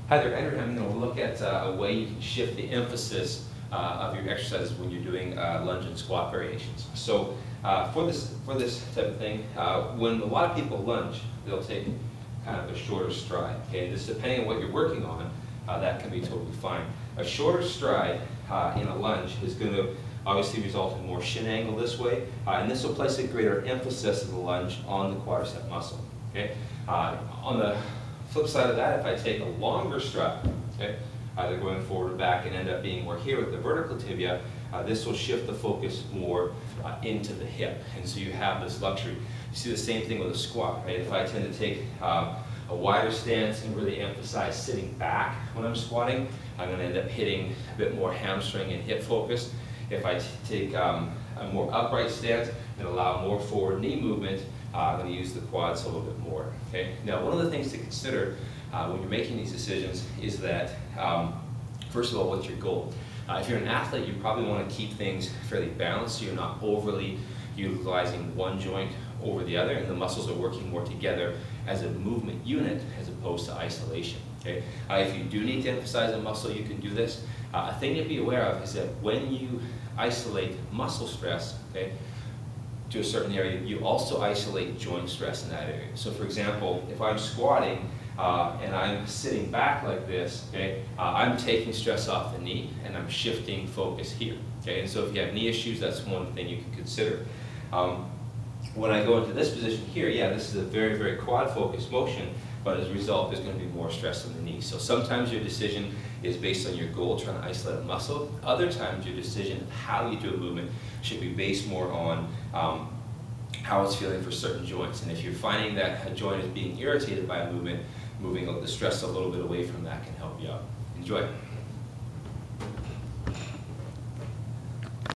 Hi there, Andrew. I'm going to look at a way you can shift the emphasis of your exercises when you're doing lunge and squat variations. So for this type of thing, when a lot of people lunge, they'll take kind of a shorter stride. Okay, just depending on what you're working on, that can be totally fine. A shorter stride in a lunge is going to obviously result in more shin angle this way, and this will place a greater emphasis of the lunge on the quadricep muscle. Okay, on the flip side of that, if I take a longer stride, okay, either going forward or back and end up being more here with the vertical tibia, this will shift the focus more into the hip. And so you have this luxury. You see the same thing with a squat, right? If I tend to take a wider stance and really emphasize sitting back when I'm squatting, I'm going to end up hitting a bit more hamstring and hip focus. If I take a more upright stance and allow more forward knee movement, I'm going to use the quads a little bit more. Okay. Now, one of the things to consider when you're making these decisions is that, first of all, what's your goal? If you're an athlete, you probably want to keep things fairly balanced so you're not overly utilizing one joint over the other, and the muscles are working more together as a movement unit as opposed to isolation. Okay. If you do need to emphasize a muscle, you can do this. A thing to be aware of is that when you isolate muscle stress, okay, to a certain area, you also isolate joint stress in that area. So for example, if I'm squatting and I'm sitting back like this, okay, I'm taking stress off the knee and I'm shifting focus here. Okay, and so if you have knee issues, that's one thing you can consider. When I go into this position here, yeah, this is a very, very quad focused motion, but as a result, there's going to be more stress on the knee. So sometimes your decision is based on your goal, trying to isolate a muscle. Other times your decision of how you do a movement should be based more on how it's feeling for certain joints. And if you're finding that a joint is being irritated by a movement, moving the stress a little bit away from that can help you out. Enjoy.